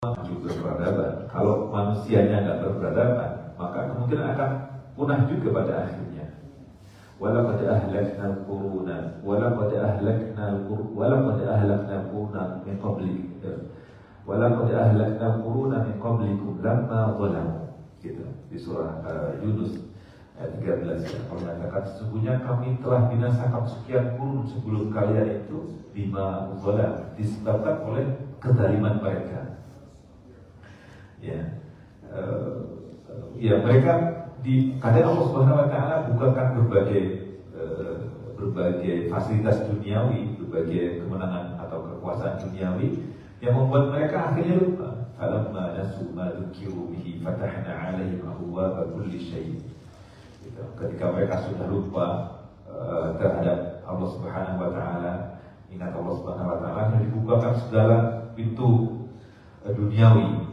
Hidup berperadaban. Kalau manusianya nggak berperadaban, maka kemungkinan akan punah juga pada akhirnya. Walaqad ahlakna al-quruna walaqad ahlakna al-quruna min qablikum walaqad ahlakna al-quruna min qablikum lamma zalamu. Gitu di surah Yunus ayat 13 Allah mengatakan sesungguhnya kami telah binasakan sekian kurun sebelum kalian itu bima zalam, disebabkan oleh kezaliman mereka. Mereka kadang Allah Subhanahu Wa Taala bukakan berbagai fasilitas duniawi, berbagai kemenangan atau kekuasaan duniawi yang membuat mereka akhirnya lupa. Falamma nasu ma dzukiru bihi fatahna 'alaihim abwaaba kulli syai'. Ketika mereka sudah lupa terhadap Allah Subhanahu Wa Taala, ingat Allah Subhanahu Wa Taala, yang dibukakan segala pintu duniawi.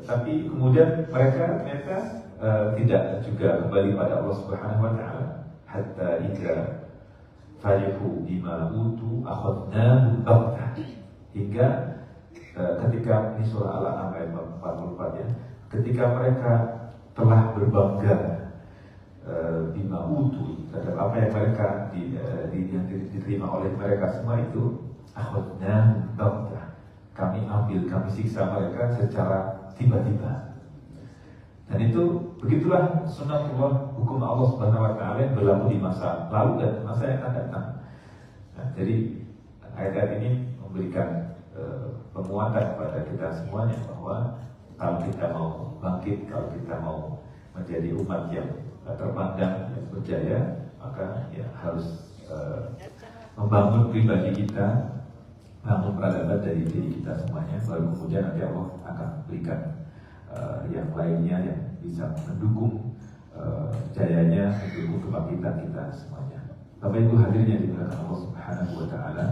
Tapi kemudian mereka ternyata tidak juga kembali pada Allah Subhanahu Wa Taala. Hatta idza farihu bima utu akhadnahum baghtah. Hingga ketika ini surah Al-An'am ayat 44 ya. Ketika mereka telah berbangga bima utu terhadap apa yang mereka diterima oleh mereka semua itu, akhadnahum baghtah. Kami siksa mereka secara tiba-tiba. Dan itu begitulah sunnatullah, hukum Allah Subhanahu Wa Taala yang berlaku di masa lalu dan masa yang akan datang. Jadi ayat-ayat ini memberikan penguatan kepada kita semuanya bahwa kalau kita mau bangkit, kalau kita mau menjadi umat yang terpandang, yang berjaya, maka harus membangun pribadi kita, bangun peradaban dari diri kita semuanya, baru kemudian nanti Allah akan berikan yang lainnya yang bisa mendukung jayanya, mendukung kebangkitan kita semuanya. Bapak Ibu hadirin yang dimuliakan Allah Subhanahu Wa Taala,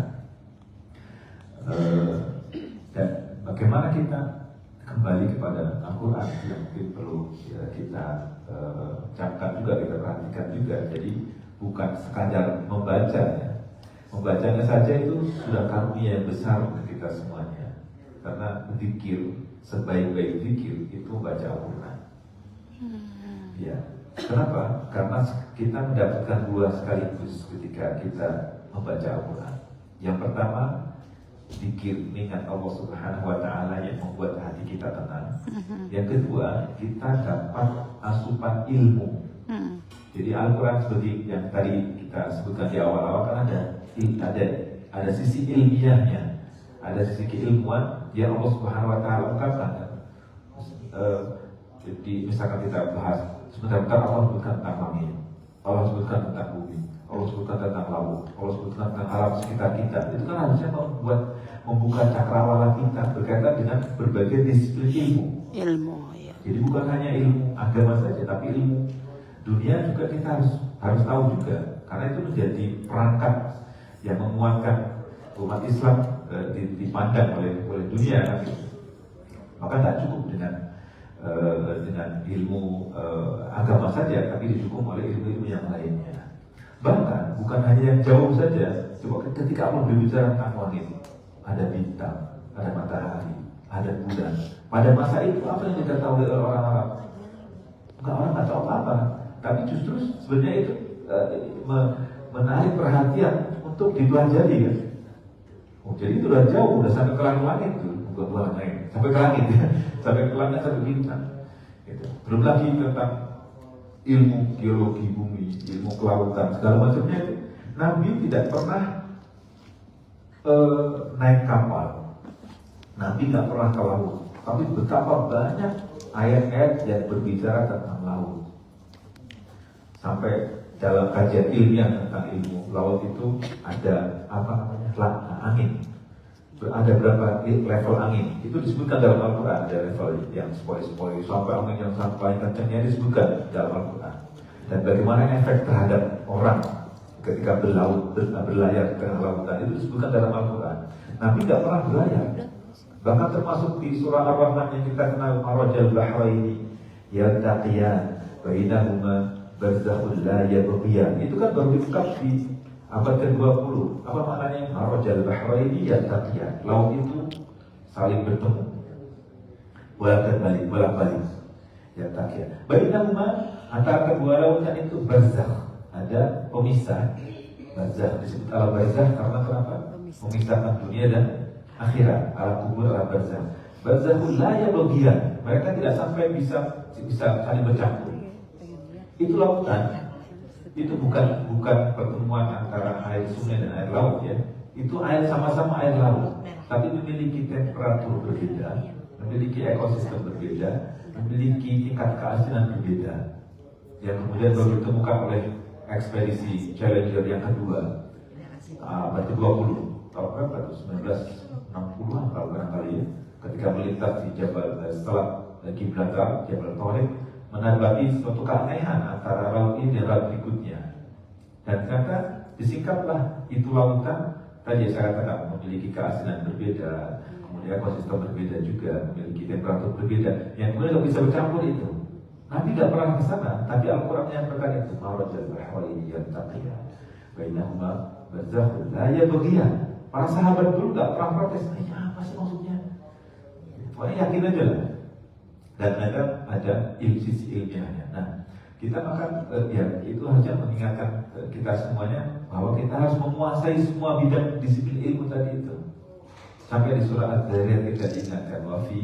dan bagaimana kita kembali kepada Al-Quran yang mungkin perlu kita camkan juga, kita perhatikan juga. Jadi bukan sekadar membaca ya. Membacanya saja itu sudah karunia yang besar untuk kita semuanya. Karena zikir, sebaik-baik zikir itu membaca Al-Quran. Ya. Kenapa? Karena kita mendapatkan dua sekaligus ketika kita membaca Al-Quran. Yang pertama, zikir mengingat Allah Subhanahu Wa Taala yang membuat hati kita tenang. Yang kedua, kita dapat asupan ilmu. Jadi Al-Quran seperti yang tadi kita sebutkan di awal-awal kan ada sisi ilmiahnya, ada sisi keilmuan yang Allah Subhanahu Wa Taala ungkapkan. Jadi misalkan kita bahas sebentar Allah sebutkan tentang langit, Allah sebutkan tentang bumi, Allah sebutkan tentang laut, Allah sebutkan tentang alam sekitar kita. Itu kan harusnya membuka cakrawala kita berkaitan dengan berbagai disiplin ilmu. Ya. Jadi bukan hanya ilmu agama saja, tapi ilmu dunia juga kita harus tahu juga, karena itu menjadi perangkat yang menguatkan umat Islam dipandang oleh dunia kan. Maka tak cukup dengan ilmu agama saja, tapi didukung oleh ilmu-ilmu yang lainnya. Bahkan bukan hanya yang jauh saja. Coba ketika Allah berbicara tentang langit, ada bintang, ada matahari, ada bulan. Pada masa itu apa yang kita tahu dari orang Arab? Orang nggak tahu apa-apa. Tapi justru sebenarnya itu menarik perhatian untuk dipelajari kan. Jadi itu udah jauh, udah sampai ke langit tuh, bukan langit, sampai ke langit ya, sampai ke langit, sampai bintang. Gitu. Belum lagi tentang ilmu geologi bumi, ilmu kelautan, segala macamnya itu. Nabi tidak pernah naik kapal, Nabi nggak pernah ke laut, tapi betapa banyak ayat-ayat yang berbicara tentang laut. Sampai dalam kajian ilmiah tentang ilmu laut itu ada angin. Ada berapa level angin? Itu disebutkan dalam Al-Quran. Ada level yang sepoi-sepoi sampai angin yang sangat paling kencangnya disebutkan dalam Al-Quran. Dan bagaimana efek terhadap orang ketika berlayar di tengah lautan itu disebutkan dalam Al-Quran. Nabi tidak pernah berlayar. Bahkan termasuk di surah Ar-Rahman yang kita kenal, marajal bahraini yaltaqiyan bainahuma barzakhul la yabghiyan. Itu kan baru diungkap di abad ke-20. Apa maknanya? Marajal bahraini yaltaqiyan. Laut itu saling bertemu. Bolak-balik. Yaltaqiyan. Bainahuma, antara kedua lautan itu barzakh. Ada pemisah. Barzakh disebut alam barzakh karena kenapa? Memisahkan dunia dan akhirat. Alam kubur, alam barzakh. Barzakhul la yabghiyan. Mereka tidak sampai bisa saling bercampur. Itu lautan. Itu bukan pertemuan antara air sungai dan air laut ya. Itu air sama-sama air laut, tapi memiliki temperatur berbeda, memiliki ekosistem berbeda, memiliki tingkat keasinan berbeda. Yang kemudian baru ditemukan oleh ekspedisi Challenger yang kedua abad ke-20 tahun berapa? 1960-an kalau barangkali ya. Ketika melintas di Jabal setelah Gibraltar, Jabal Tariq, menandai suatu keanehan antara laut ini dan laut berikutnya. Dan ternyata disingkaplah itu lautan tadi saya katakan memiliki keasinan berbeda, kemudian ekosistem berbeda juga, memiliki temperatur berbeda, yang kemudian tidak bisa bercampur itu. Nabi tidak pernah ke sana, tapi Al-Quran menyampaikan itu. Marajal bahraini yaltaqiyan bainahuma barzakhun la yabghiyan. Para sahabat dulu tidak pernah protes. Ini apa sih maksudnya? Pokoknya yakin aja lah. Dan ada sisi ilmiahnya. Nah, kita akan itu harusnya mengingatkan kita semuanya bahwa kita harus menguasai semua bidang disiplin ilmu tadi itu. Sampai di surah Ad-Dhariyat kita diingatkan wa fi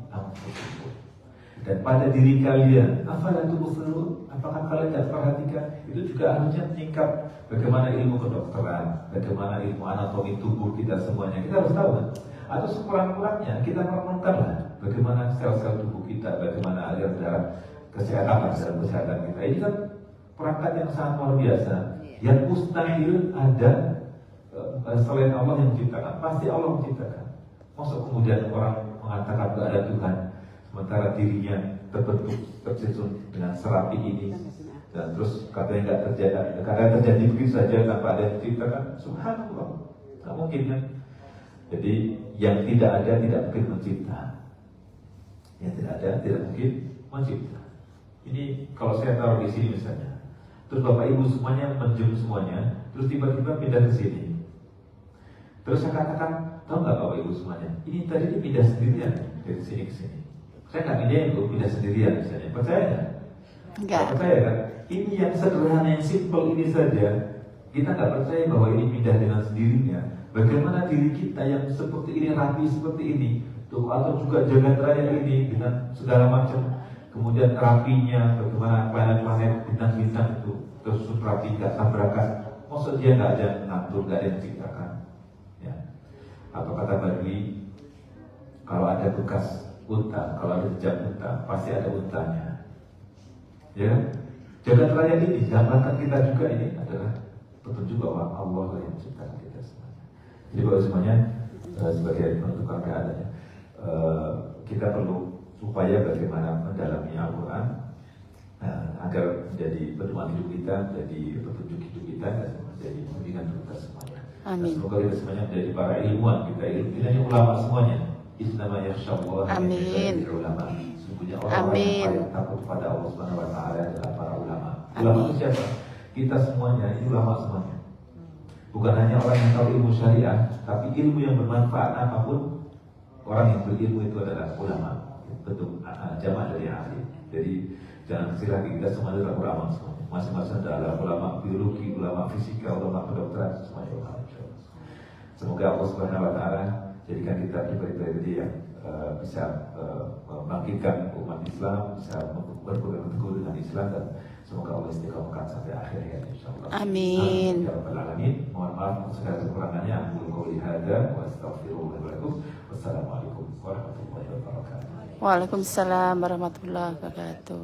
anfusikum. Dan pada diri kalian, afala tubsirun? Apakah kalian tidak perhatikan? Itu juga harusnya meningkat bagaimana ilmu kedokteran, bagaimana ilmu anatomi tubuh kita semuanya. Kita harus tahu kan? Atau sekurang-kurangnya kita merenungkanlah bagaimana sel-sel tubuh kita, bagaimana aliran darah, kesehatan dalam kesehatan kita. Ini kan perangkat yang sangat luar biasa. Yang mustahil ada selain Allah yang menciptakan. Pasti Allah menciptakan. Maksud kemudian orang mengatakan tidak ada Tuhan, sementara dirinya tersusun dengan serapi ini, dan terus katanya nggak terjadi begitu saja tanpa ada yang menciptakan. Subhanallah, nggak mungkin kan? Jadi yang tidak ada tidak mungkin mencipta. Yang tidak ada tidak mungkin mencipta. Ini kalau saya taruh di sini misalnya, terus bapak ibu semuanya menjem semuanya, terus tiba-tiba pindah ke sini. Terus saya katakan, tahu nggak bapak ibu semuanya? Ini tadi dia pindah sendirian dari sini ke sini. Saya nggak pindahin itu pindah sendirian misalnya. Percaya nggak? Enggak. Percaya kan? Ini yang sederhana, yang simple ini saja. Kita nggak percaya bahwa ini pindah dengan sendirinya. Bagaimana diri kita yang seperti ini, rapi seperti ini, tuh, atau juga jagat raya ini dengan segala macam, kemudian rapinya, bagaimana planet-planet, bintang-bintang itu tersusun rapi, nggak tabrakan. Maksud dia nggak ada yang mengatur, nggak ada yang menciptakan. Ya. Atau kata Badui, kalau ada bekas unta, kalau ada jejak unta, pasti ada untanya. Ya, jagat raya ini, gambaran kita juga ini adalah petunjuk bahwa Allah yang menciptakan kita semua. Jadi bahwa semuanya sebagai penutup keadaannya, kita perlu upaya bagaimana mendalami Al-Quran agar menjadi pedoman hidup kita, menjadi petunjuk hidup kita, dan menjadi bimbingan kita semuanya. Amin. Semoga kita semuanya menjadi para ilmuwan, kita ilmuwan ulama semuanya. Innama yakhsyallaha min ibadihi ulama. Sesungguhnya orang-orang yang takut pada Allah Subhanahu wa taala adalah para ulama. Ulama itu siapa? Kita semuanya ini ulama semuanya. Bukan hanya orang yang tahu ilmu syariah, tapi ilmu yang bermanfaat apapun, orang yang berilmu itu adalah ulama. Bentuk jamaah dari ahli. Jadi jangan kecil lagi, kita semua adalah ulama semua. Masing-masing adalah ulama biologi, ulama fisika, ulama kedokteran, semuanya ulama. Semoga Allah Subhanahu wa taala jadikan kita pribadi yang bisa membangkitkan umat Islam, bisa berpegang teguh dengan Islam, dan semoga Allah istiqomahkan sampai akhir hayat insyaallah. Amin. Ya rabbal alamin. Mohon maaf segala kekurangannya. Aku qouli hadza wa astaghfirullah wa lakum. Wassalamualaikum warahmatullahi wabarakatuh. Waalaikumsalam warahmatullahi wabarakatuh.